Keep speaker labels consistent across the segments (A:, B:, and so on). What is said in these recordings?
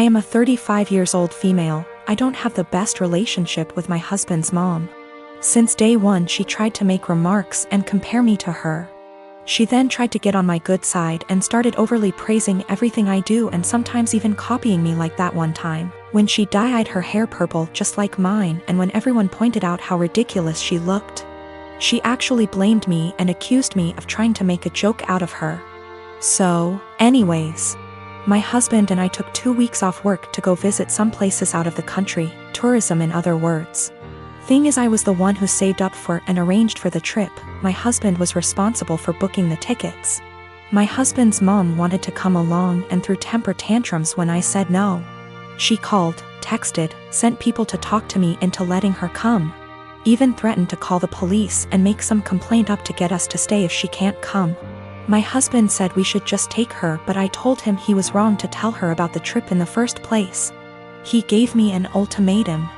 A: I am a 35 years old female. I don't have the best relationship with my husband's mom. Since day one she tried to make remarks and compare me to her. She then tried to get on my good side and started overly praising everything I do and sometimes even copying me, like that one time when she dyed her hair purple just like mine, and when everyone pointed out how ridiculous she looked. She actually blamed me and accused me of trying to make a joke out of her. So, anyways, my husband and I took 2 weeks off work to go visit some places out of the country, tourism in other words. Thing is, I was the one who saved up for and arranged for the trip. My husband was responsible for booking the tickets. My husband's mom wanted to come along and threw temper tantrums when I said no. She called, texted, sent people to talk to me into letting her come. Even threatened to call the police and make some complaint up to get us to stay if she can't come. My husband said we should just take her, but I told him he was wrong to tell her about the trip in the first place. He gave me an ultimatum.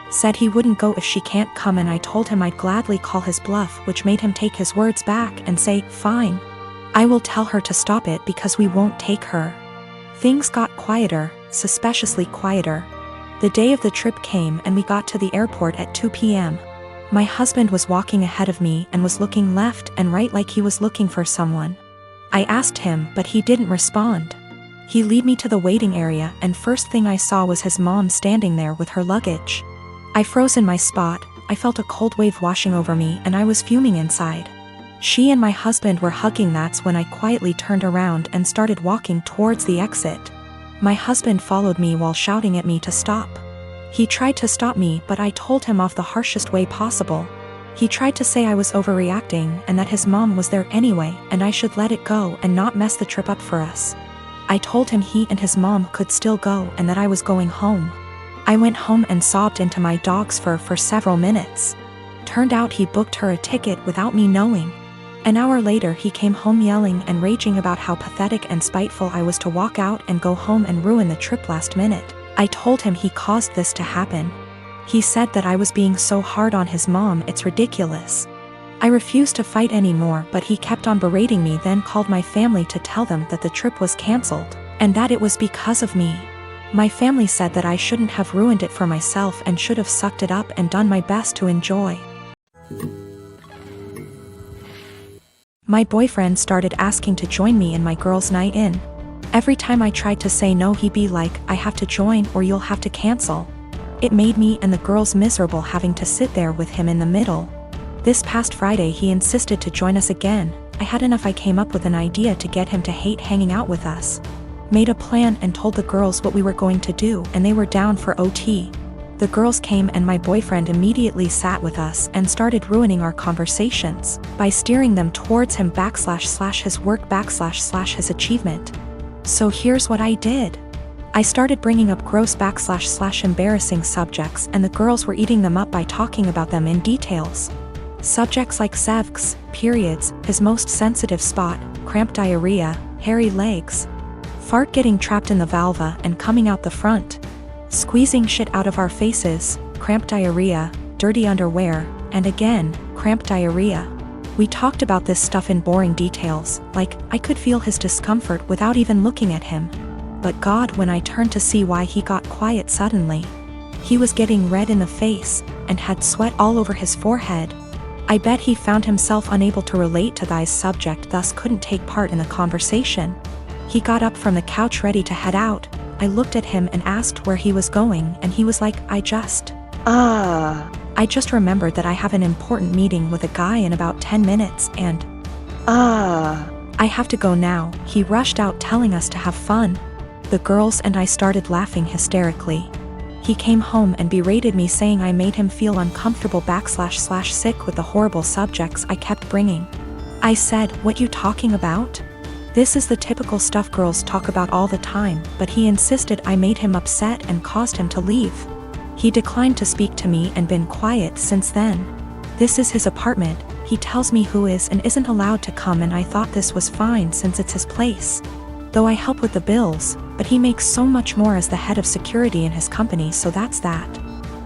A: Said he wouldn't go if she can't come, and I told him I'd gladly call his bluff, which made him take his words back and say, fine. I will tell her to stop it because we won't take her. Things got quieter, suspiciously quieter. The day of the trip came and we got to the airport at 2 p.m. My husband was walking ahead of me and was looking left and right like he was looking for someone. I asked him, but he didn't respond. He led me to the waiting area, and first thing I saw was his mom standing there with her luggage. I froze in my spot. I felt a cold wave washing over me and I was fuming inside. She and my husband were hugging. That's when I quietly turned around and started walking towards the exit. My husband followed me while shouting at me to stop. He tried to stop me, but I told him off the harshest way possible. He tried to say I was overreacting and that his mom was there anyway and I should let it go and not mess the trip up for us. I told him he and his mom could still go and that I was going home. I went home and sobbed into my dog's fur for several minutes. Turned out he booked her a ticket without me knowing. An hour later he came home yelling and raging about how pathetic and spiteful I was to walk out and go home and ruin the trip last minute. I told him he caused this to happen. He said that I was being so hard on his mom, it's ridiculous. I refused to fight anymore, but he kept on berating me, then called my family to tell them that the trip was cancelled, and that it was because of me. My family said that I shouldn't have ruined it for myself and should have sucked it up and done my best to enjoy. My boyfriend started asking to join me in my girls' night in. Every time I tried to say no, he'd be like, I have to join or you'll have to cancel. It made me and the girls miserable having to sit there with him in the middle. This past Friday he insisted to join us again. I had enough. I came up with an idea to get him to hate hanging out with us. Made a plan and told the girls what we were going to do, and they were down for OT. The girls came and my boyfriend immediately sat with us and started ruining our conversations by steering them towards him / his work / his achievement. So here's what I did. I started bringing up gross / embarrassing subjects, and the girls were eating them up by talking about them in details. Subjects like sevx, periods, his most sensitive spot, cramp diarrhea, hairy legs, fart getting trapped in the vulva and coming out the front, squeezing shit out of our faces, cramp diarrhea, dirty underwear, and again, cramp diarrhea. We talked about this stuff in boring details, like, I could feel his discomfort without even looking at him. But God, when I turned to see why, he got quiet suddenly. He was getting red in the face, and had sweat all over his forehead. I bet he found himself unable to relate to this subject, thus couldn't take part in the conversation. He got up from the couch ready to head out. I looked at him and asked where he was going, and he was like, I just remembered that I have an important meeting with a guy in about 10 minutes and I have to go now. He rushed out telling us to have fun. The girls and I started laughing hysterically. He came home and berated me, saying I made him feel uncomfortable / sick with the horrible subjects I kept bringing. I said, what you talking about? This is the typical stuff girls talk about all the time, but he insisted I made him upset and caused him to leave. He declined to speak to me and been quiet since then. This is his apartment. He tells me who is and isn't allowed to come, and I thought this was fine since it's his place. Though I help with the bills, but he makes so much more as the head of security in his company, so that's that.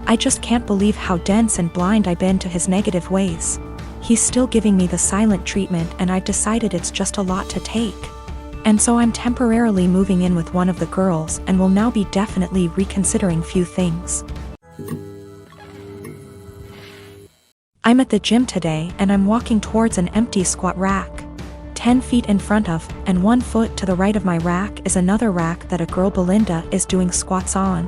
A: I just can't believe how dense and blind I've been to his negative ways. He's still giving me the silent treatment, and I've decided it's just a lot to take. And so I'm temporarily moving in with one of the girls and will now be definitely reconsidering few things. I'm at the gym today and I'm walking towards an empty squat rack. 10 feet in front of, and 1 foot to the right of my rack is another rack that a girl Belinda is doing squats on.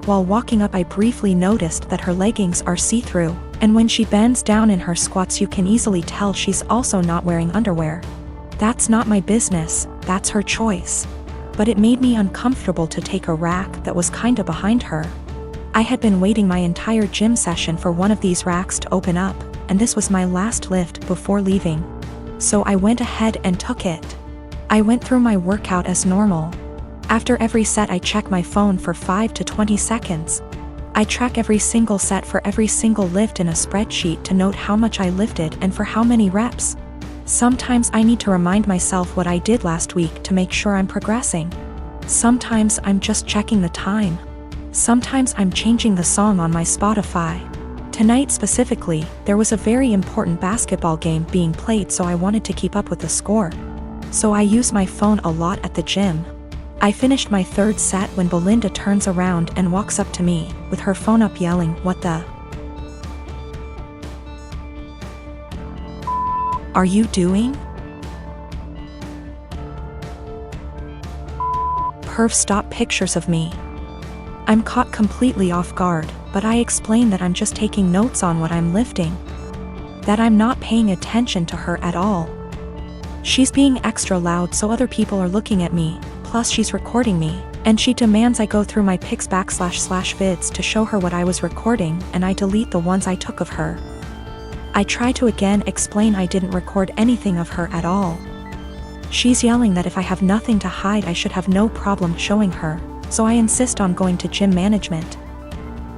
A: While walking up I briefly noticed that her leggings are see-through, and when she bends down in her squats you can easily tell she's also not wearing underwear. That's not my business, that's her choice. But it made me uncomfortable to take a rack that was kinda behind her. I had been waiting my entire gym session for one of these racks to open up, and this was my last lift before leaving. So I went ahead and took it. I went through my workout as normal. After every set I check my phone for 5 to 20 seconds. I track every single set for every single lift in a spreadsheet to note how much I lifted and for how many reps. Sometimes I need to remind myself what I did last week to make sure I'm progressing. Sometimes I'm just checking the time. Sometimes I'm changing the song on my Spotify. Tonight specifically, there was a very important basketball game being played, so I wanted to keep up with the score. So I used my phone a lot at the gym. I finished my third set when Belinda turns around and walks up to me, with her phone up yelling, "What the are you doing?" Perv stop pictures of me. I'm caught completely off guard, but I explain that I'm just taking notes on what I'm lifting. That I'm not paying attention to her at all. She's being extra loud so other people are looking at me, plus she's recording me, and she demands I go through my pics / vids to show her what I was recording, and I delete the ones I took of her. I try to again explain I didn't record anything of her at all. She's yelling that if I have nothing to hide I should have no problem showing her, so I insist on going to gym management.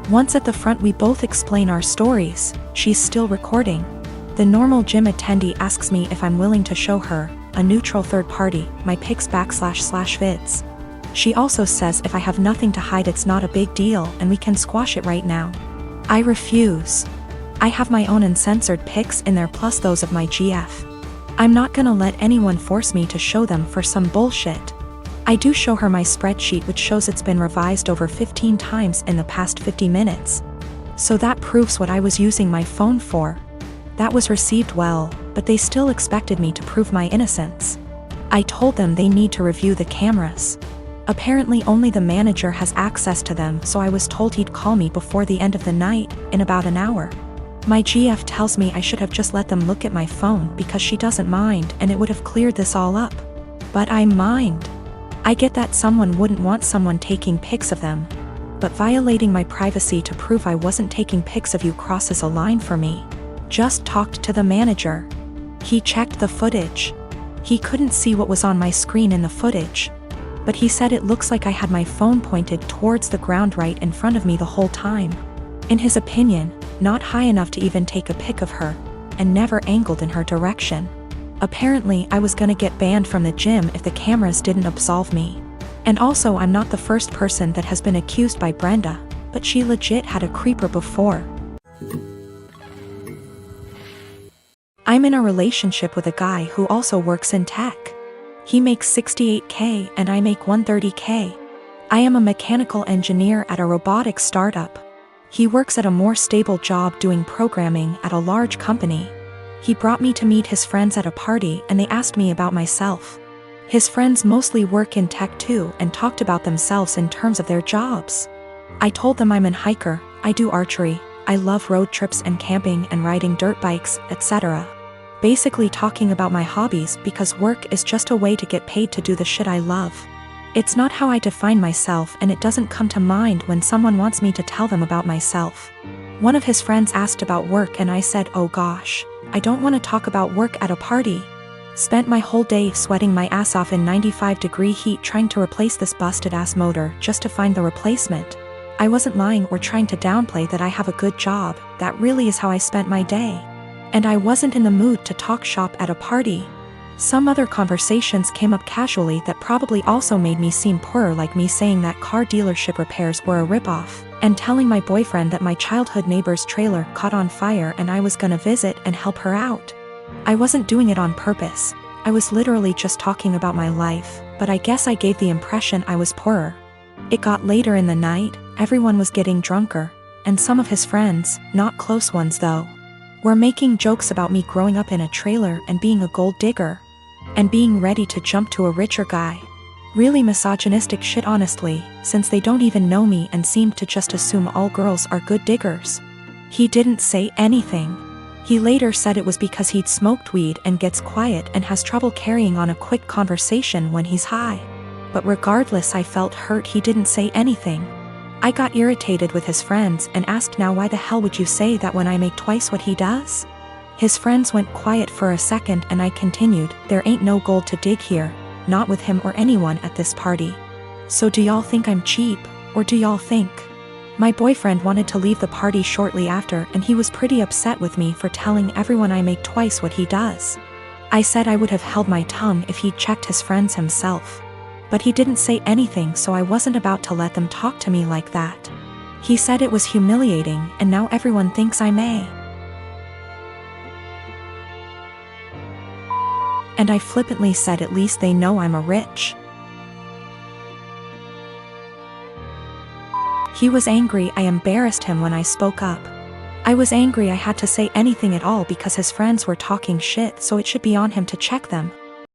A: Once at the front we both explain our stories. She's still recording. The normal gym attendee asks me if I'm willing to show her, a neutral third party, my pics / vids. She also says if I have nothing to hide it's not a big deal and we can squash it right now. I refuse. I have my own uncensored pics in there plus those of my GF. I'm not gonna let anyone force me to show them for some bullshit. I do show her my spreadsheet which shows it's been revised over 15 times in the past 50 minutes. So that proves what I was using my phone for. That was received well, but they still expected me to prove my innocence. I told them they need to review the cameras. Apparently only the manager has access to them, so I was told he'd call me before the end of the night, in about an hour. My GF tells me I should have just let them look at my phone because she doesn't mind and it would have cleared this all up. But I mind. I get that someone wouldn't want someone taking pics of them. But violating my privacy to prove I wasn't taking pics of you crosses a line for me. Just talked to the manager. He checked the footage. He couldn't see what was on my screen in the footage. But he said it looks like I had my phone pointed towards the ground right in front of me the whole time. In his opinion, not high enough to even take a pic of her, and never angled in her direction. Apparently I was gonna get banned from the gym if the cameras didn't absolve me. And also I'm not the first person that has been accused by Brenda, but she legit had a creeper before. I'm in a relationship with a guy who also works in tech. He makes $68K and I make $130K. I am a mechanical engineer at a robotics startup. He works at a more stable job doing programming at a large company. He brought me to meet his friends at a party and they asked me about myself. His friends mostly work in tech too and talked about themselves in terms of their jobs. I told them I'm a hiker, I do archery, I love road trips and camping and riding dirt bikes, etc. Basically talking about my hobbies because work is just a way to get paid to do the shit I love. It's not how I define myself and it doesn't come to mind when someone wants me to tell them about myself. One of his friends asked about work and I said, oh gosh, I don't want to talk about work at a party. Spent my whole day sweating my ass off in 95-degree heat trying to replace this busted ass motor just to find the replacement. I wasn't lying or trying to downplay that I have a good job, that really is how I spent my day. And I wasn't in the mood to talk shop at a party. Some other conversations came up casually that probably also made me seem poorer, like me saying that car dealership repairs were a ripoff, and telling my boyfriend that my childhood neighbor's trailer caught on fire and I was gonna visit and help her out. I wasn't doing it on purpose, I was literally just talking about my life, but I guess I gave the impression I was poorer. It got later in the night, everyone was getting drunker, and some of his friends, not close ones though, were making jokes about me growing up in a trailer and being a gold digger, and being ready to jump to a richer guy. Really misogynistic shit honestly, since they don't even know me and seem to just assume all girls are good diggers. He didn't say anything. He later said it was because he'd smoked weed and gets quiet and has trouble carrying on a quick conversation when he's high. But regardless, I felt hurt he didn't say anything. I got irritated with his friends and asked, now why the hell would you say that when I make twice what he does? His friends went quiet for a second and I continued, there ain't no gold to dig here, not with him or anyone at this party. So do y'all think I'm cheap, or do y'all think? My boyfriend wanted to leave the party shortly after and he was pretty upset with me for telling everyone I make twice what he does. I said I would have held my tongue if he'd checked his friends himself. But he didn't say anything, so I wasn't about to let them talk to me like that. He said it was humiliating and now everyone thinks I'm a. And I flippantly said at least they know I'm a rich. He was angry. I embarrassed him when I spoke up. I was angry I had to say anything at all because his friends were talking shit, so it should be on him to check them.